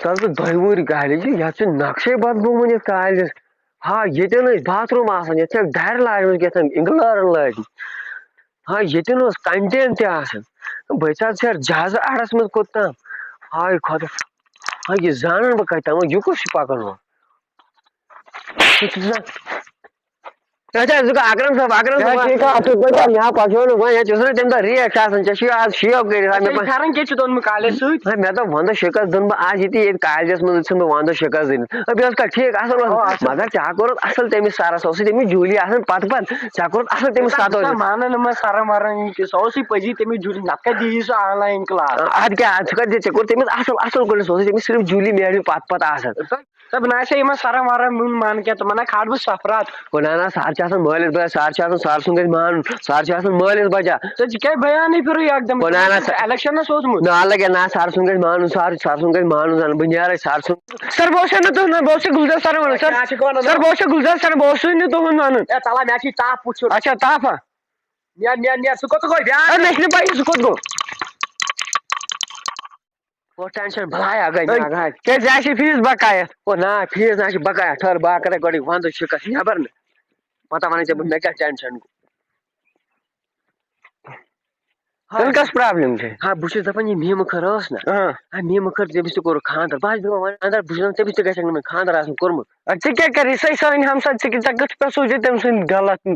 sir दहवुर college ये नक्शे बदलुमन ये कॉलेज हाँ ये बाथरूम ये डर लाज इंग्लर लाज हाँ ये कंटेन बस जहाज अड़स मज कोताम हाय खुदा हाँ ये जान बह कत यह कुछ पकन अच्छा अकरम साहब यहाँ पकड़ तम दह रेट आज शेव कर कॉलेज मे तो वन शिकस दिन आज ये कॉलेजस मज वन शिकस दिन कह ठीक असल मगर चा कोर असल तमिस सरस तमिस जूली पत चा कोर असल तमिस सत मान सर मरन सह पजी तमिस जूली नत दी ऑनलाइन क्लास अद क्या चे कोर तमिस असल असल पे तमिस सिर्फ जूली मेड पत तब ना सर मरन मान क्या तो मना खाट बह सफरात ना सर मालिस बचा सर सुन मान सर मालिस बचा क्या बयान फिर एकदम इलेक्शन सोचमुत ना लगे ना सर सुन मान सर सुन मान बह नीर सर सुन सर बहुत गुलजार सर वन सर बहुत गुलजार सर बहुत तुम वन तला मे ताप पुछ अच्छा ताप नियर सह कोत गो मे पी सह कोत गो वो टेंशन भलाया गई क्या फीस बकायत वो ना फीस ना बकाया ठहर बह कर गो वंद शिकस नबर मे पता वन मे क्या टेंशन गो कस प्रॉब्लम हाँ बहुत दपान ये मे मखर ना मे मखर तमिस कोर खानदार बह अंदर बहुत तमिस ग खानदार कोर्मुत क्या कर सन हमसा कथ सोचे तम सद गलत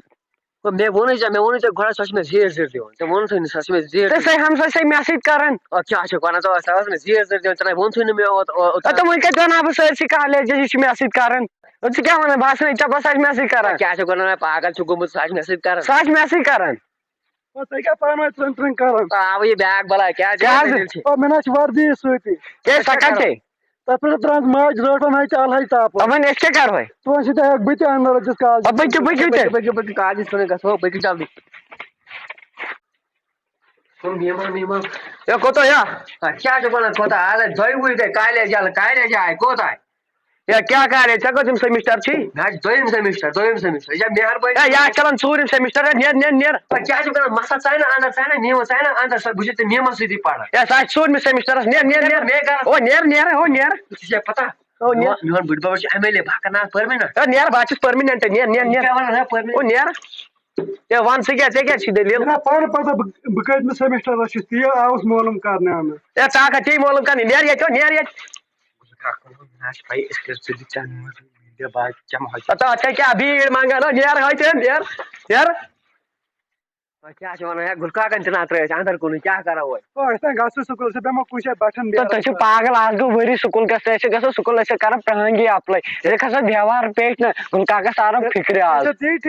मे वोन मे गोड़ा सह मे जेर जेर दिवान वोन सह मे जेर हमसा से मे सर क्या वन सह मे जेर जेर दिवान चल वोन मे तो वो कत वन बह सरसी कॉलेज यह मे सत क्या वन बह चपा सह मे सत क्या वन पागल गोमुत सह मे सत मे सत अब ये बैग बला क्या मे वर्दी सती सके तथ पे त्रान माज रोटन अलहज ताप वन क्या करो तुम सत बत अंदर बक काज गो बक जल्दी कोत क्या वन कोत दो कॉलेज आए कोत या क्या कॉलेज तुम सेमिस्टर दोम सेमिस्टर या मेहरबानी या चलान चूरम सेमिस्टर निर क्या मसा चाह अंदर चाह नीम चाह अंदर बहुत नीम सी पढ़ा या सह चूरम सेमिस्टर निर पता मोहन बुढ़ बाबा MLA भाकरनाथ परमिनेंट निर बह परमिनेंट निर ये वन क्या दलील पता बह सेमिस्टर ती आउस मालूम कर चा ती मालूम कर निर ये क्या भीड़ मांगा निर क्या गुलकाकन त्र अंदर कुन क्या करा स्कूल से कुछ बटन तो पागल आज गो वरी स्कूल ग स्कूल कर पहंगी अप्लाई खसा व्यवहार पे ना गुलकाका सारा फिक्र आज ठीक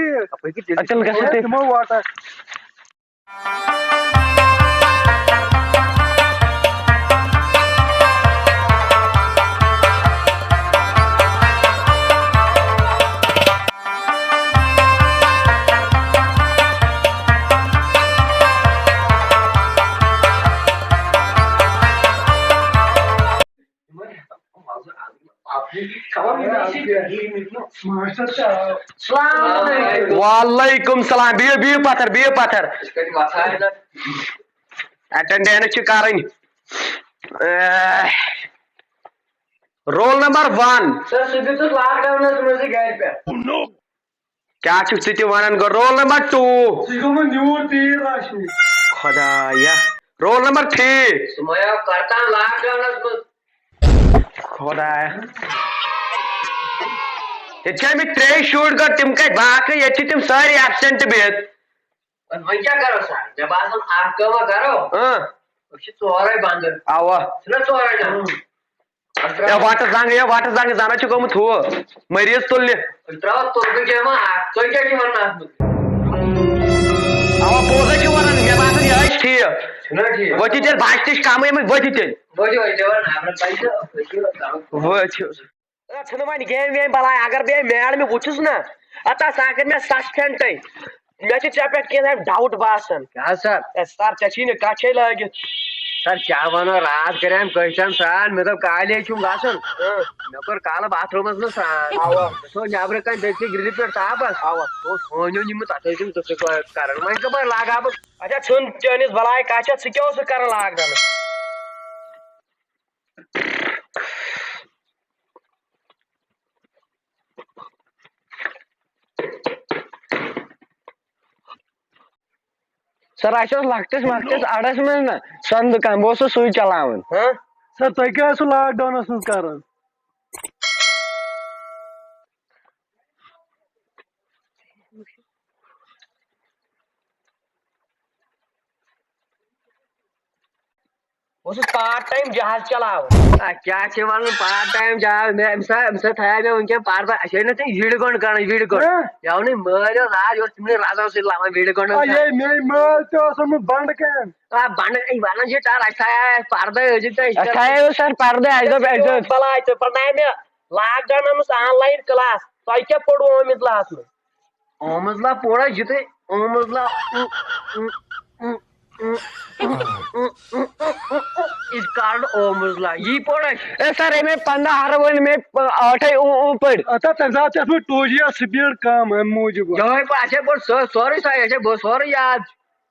वालेकुम सलाम बियो पत्थर अटेंडेंस कर रोल नंबर 1 क्या वन गो रोल नंबर 2 खुदाया रोल नंबर 3 खुदाया ये त्रे शूट कर तुम कत बाकी ये तुम सारे एब्सेंट बिहत वह क्या करो सर जब आप करो चोर बंद अवा चोर वाटर जंग जाना गोमुत हु मरीज तुल अवा पोज वन मे बात यह ठीक वो बच तह कम वन गेम वेम बलाय अगर बे मैड में वुचस ना अतः सह कर मे सस्पेंड मे चे पे कह डाउट बासान क्या सर चे कथे लग सर क्या वनो रात कर कम सान मे दप कॉलेज गसन मे कोर कल बाथरूम सो नबर कन ग्रिल पे तापस फोनो निम तथ कर वह कपर लगा बह अच्छा छुन चनिस बलाय कथ क्या कर लाकडाउन सर अच्छे लकटिस मकटिस अड़स में ना सन दुकान बहुत सुई चलावन सर तुम क्या लॉकडाउन कर पार्ट टाइम जहाज चलाव क्या वन पार्ट टाइम जॉब मे था मे वन पार पार अच्छे ना वीड गंड कर वीड गंड यव नहीं मर राज तुमने राजा से लावा वीड गंड ये मे मल तो बंड कैन बंड वन जी तार अच्छा पर्दे अच्छा सर पर्दे आज बला पढ़ाई में लॉकडाउन ऑनलाइन क्लास तुम क्या पढ़ो आमित लास में ओमजला पोड़ा जिते ओमजला इस कारण ओमजला ये पोड़ा ए सर में 15 हर वन में 8 ऊपर अच्छा तजात में 2G स्पीड कम है मूजब जय पर अच्छे पर सॉरी सर अच्छे सॉरी याद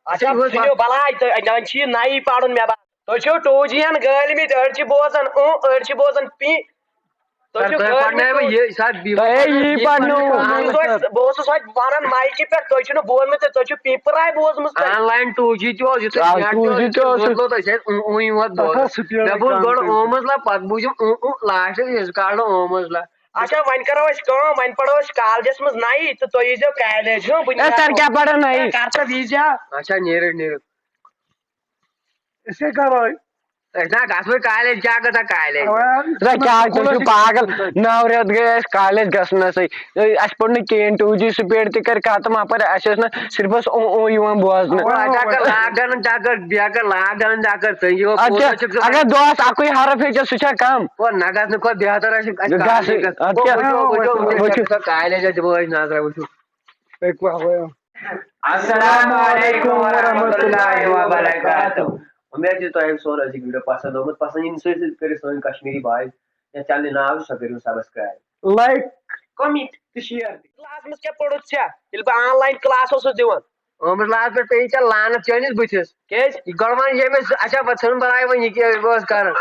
अच्छा सुनो बलाई तो नंची नई पाड़न में तो छो 2G गाल में अड़ची बोजन अड़ची बोजन पी तो छो पढ़ने में ये साथ ये पढ़नो बहुत सो वारन माइक पे तो छनो बोल में तो छो पेपर आय बोज मस ऑनलाइन 2G तो जिते 2G तो बोलो तो से ओई मत बोल डबल गड ओमसला पत बुजम लास्ट इस कारण ओमसला अच्छा वन करो अस कम वन पढ़ो अस कॉलेज में नहीं तो तो ये जो कॉलेज हो सर क्या पढ़ो नहीं करता वीजा अच्छा नेरे इसे करो ऐसा घास में कॉलेज क्या करता कॉलेज क्या तुम पागल नवरेत गए कॉलेज गसना सही अस पढ़ने केन 2G स्पीड ते कर खत्म पर अस ना सिर्फ ओ युवान बोजन लॉकडाउन जाकर बियाकर लॉकडाउन जाकर सही हो अगर दोस्त आकोई हरफ है जो सुचा काम वो नगस न को बेहतर है कॉलेज बोज नाजरा वुचु अस्सलाम वालेकुम व रहमतुल्लाहि व बरकातहू उम्मीद है तो एक सोर आज वीडियो पसंद हो पसंद इन से करे सोन कश्मीरी भाई या चैनल नाम सबिर subscribe like comment share class में क्या पढ़ो छा इल ऑनलाइन क्लास ओस दिवन ओम लास्ट पे पेज लान चैनल बुथिस केज गड़वान ये में अच्छा बचन बनाए वो ये बस कर